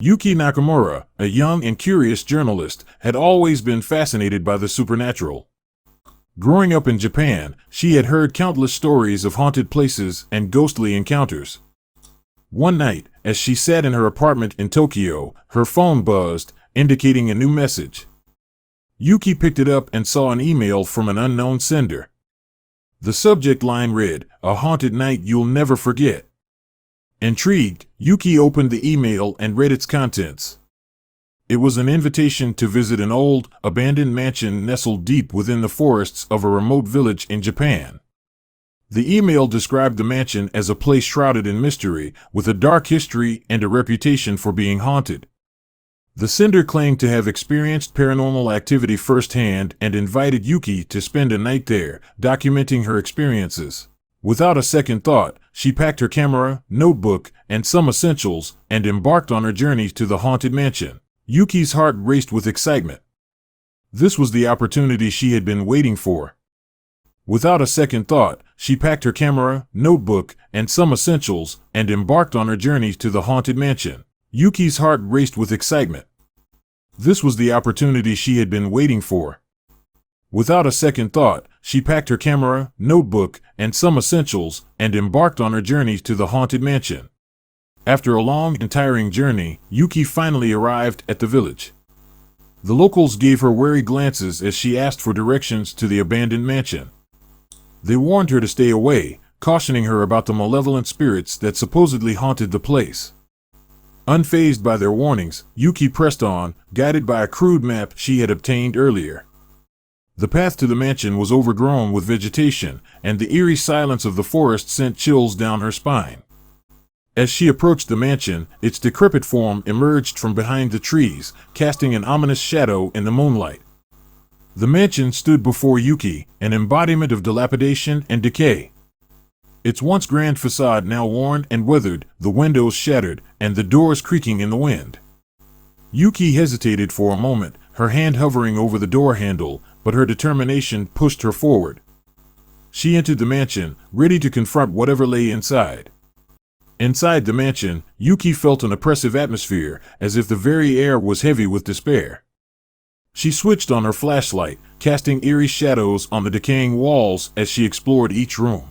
Yuki Nakamura, a young and curious journalist, had always been fascinated by the supernatural. Growing up in Japan, she had heard countless stories of haunted places and ghostly encounters. One night, as she sat in her apartment in Tokyo, her phone buzzed, indicating a new message. Yuki picked it up and saw an email from an unknown sender. The subject line read, "A haunted night you'll never forget." Intrigued, Yuki opened the email and read its contents. It was an invitation to visit an old, abandoned mansion nestled deep within the forests of a remote village in Japan. The email described the mansion as a place shrouded in mystery, with a dark history and a reputation for being haunted. The sender claimed to have experienced paranormal activity firsthand and invited Yuki to spend a night there, documenting her experiences. Without a second thought, she packed her camera, notebook, and some essentials, and embarked on her journey to the haunted mansion. Yuki's heart raced with excitement. This was the opportunity she had been waiting for. Without a second thought, she packed her camera, notebook, and some essentials, and embarked on her journey to the haunted mansion. Yuki's heart raced with excitement. This was the opportunity she had been waiting for. Without a second thought, she packed her camera, notebook, and some essentials, and embarked on her journey to the haunted mansion. After a long and tiring journey, Yuki finally arrived at the village. The locals gave her wary glances as she asked for directions to the abandoned mansion. They warned her to stay away, cautioning her about the malevolent spirits that supposedly haunted the place. Unfazed by their warnings, Yuki pressed on, guided by a crude map she had obtained earlier. The path to the mansion was overgrown with vegetation, and the eerie silence of the forest sent chills down her spine. As she approached the mansion, its decrepit form emerged from behind the trees, casting an ominous shadow in the moonlight. The mansion stood before Yuki, an embodiment of dilapidation and decay. Its once grand facade now worn and weathered, the windows shattered, and the doors creaking in the wind. Yuki hesitated for a moment, her hand hovering over the door handle, but her determination pushed her forward. She entered the mansion, ready to confront whatever lay inside. Inside the mansion, Yuki felt an oppressive atmosphere, as if the very air was heavy with despair. She switched on her flashlight, casting eerie shadows on the decaying walls as she explored each room.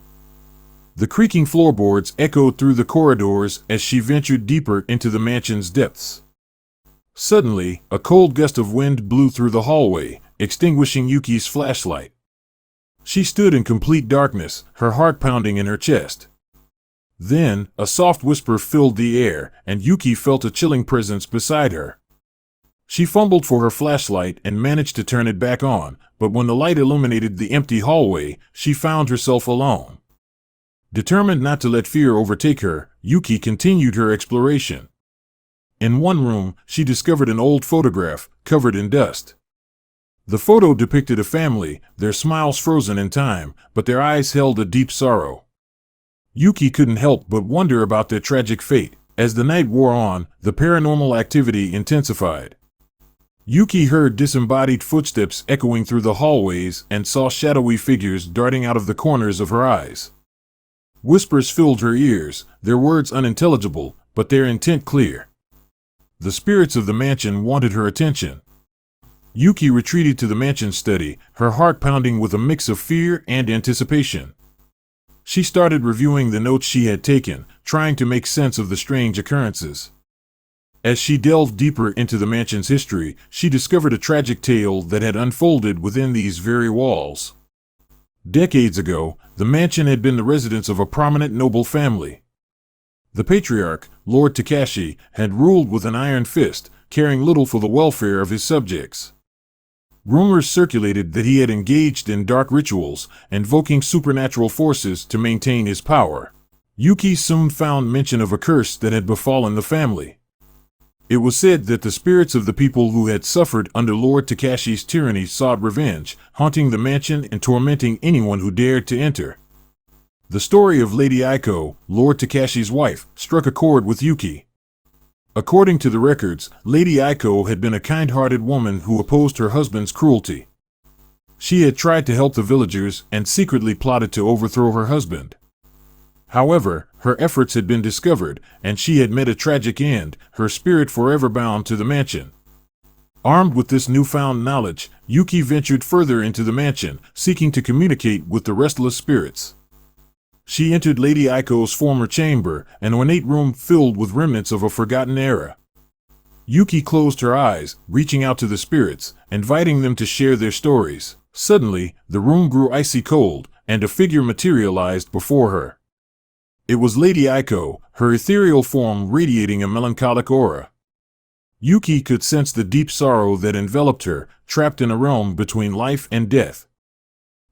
The creaking floorboards echoed through the corridors as she ventured deeper into the mansion's depths. Suddenly, a cold gust of wind blew through the hallway, extinguishing Yuki's flashlight. She stood in complete darkness, her heart pounding in her chest. Then, a soft whisper filled the air, and Yuki felt a chilling presence beside her. She fumbled for her flashlight and managed to turn it back on, but when the light illuminated the empty hallway, she found herself alone. Determined not to let fear overtake her, Yuki continued her exploration. In one room, she discovered an old photograph, covered in dust. The photo depicted a family, their smiles frozen in time, but their eyes held a deep sorrow. Yuki couldn't help but wonder about their tragic fate. As the night wore on, the paranormal activity intensified. Yuki heard disembodied footsteps echoing through the hallways and saw shadowy figures darting out of the corners of her eyes. Whispers filled her ears, their words unintelligible, but their intent clear. The spirits of the mansion wanted her attention. Yuki retreated to the mansion study, her heart pounding with a mix of fear and anticipation. She started reviewing the notes she had taken, trying to make sense of the strange occurrences. As she delved deeper into the mansion's history, she discovered a tragic tale that had unfolded within these very walls. Decades ago, the mansion had been the residence of a prominent noble family. The patriarch, Lord Takashi, had ruled with an iron fist, caring little for the welfare of his subjects. Rumors circulated that he had engaged in dark rituals, invoking supernatural forces to maintain his power. Yuki soon found mention of a curse that had befallen the family. It was said that the spirits of the people who had suffered under Lord Takashi's tyranny sought revenge, haunting the mansion and tormenting anyone who dared to enter. The story of Lady Aiko, Lord Takashi's wife, struck a chord with Yuki. According to the records, Lady Aiko had been a kind-hearted woman who opposed her husband's cruelty. She had tried to help the villagers and secretly plotted to overthrow her husband. However, Her efforts had been discovered, and she had met a tragic end, her spirit forever bound to the mansion. Armed with this newfound knowledge, Yuki ventured further into the mansion, seeking to communicate with the restless spirits. She entered Lady Aiko's former chamber, an ornate room filled with remnants of a forgotten era. Yuki closed her eyes, reaching out to the spirits, inviting them to share their stories. Suddenly, the room grew icy cold, and a figure materialized before her. It was Lady Aiko, her ethereal form radiating a melancholic aura. Yuki could sense the deep sorrow that enveloped her, trapped in a realm between life and death.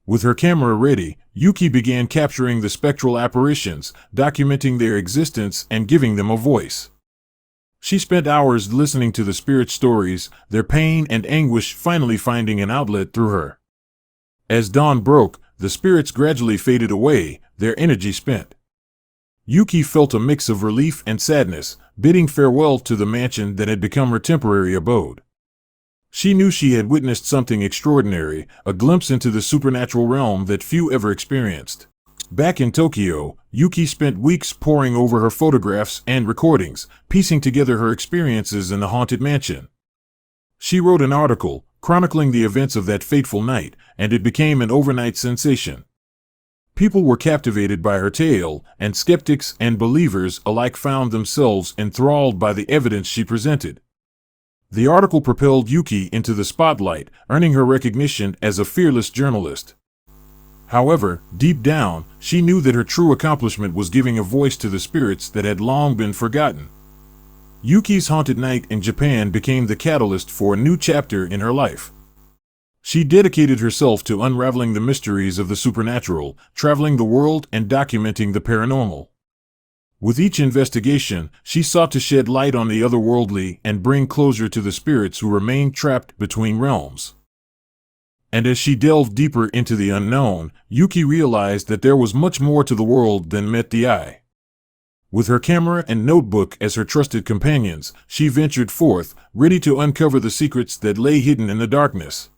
With her camera ready, Yuki began capturing the spectral apparitions, documenting their existence and giving them a voice. She spent hours listening to the spirits' stories, their pain and anguish finally finding an outlet through her. As dawn broke, the spirits gradually faded away, their energy spent. Yuki felt a mix of relief and sadness, bidding farewell to the mansion that had become her temporary abode. She knew she had witnessed something extraordinary, a glimpse into the supernatural realm that few ever experienced. Back in Tokyo, Yuki spent weeks poring over her photographs and recordings, piecing together her experiences in the haunted mansion. She wrote an article, chronicling the events of that fateful night, and it became an overnight sensation. People were captivated by her tale, and skeptics and believers alike found themselves enthralled by the evidence she presented. The article propelled Yuki into the spotlight, earning her recognition as a fearless journalist. However, deep down, she knew that her true accomplishment was giving a voice to the spirits that had long been forgotten. Yuki's haunted night in Japan became the catalyst for a new chapter in her life. She dedicated herself to unraveling the mysteries of the supernatural, traveling the world and documenting the paranormal. With each investigation, she sought to shed light on the otherworldly and bring closure to the spirits who remained trapped between realms. And as she delved deeper into the unknown, Yuki realized that there was much more to the world than met the eye. With her camera and notebook as her trusted companions, she ventured forth, ready to uncover the secrets that lay hidden in the darkness.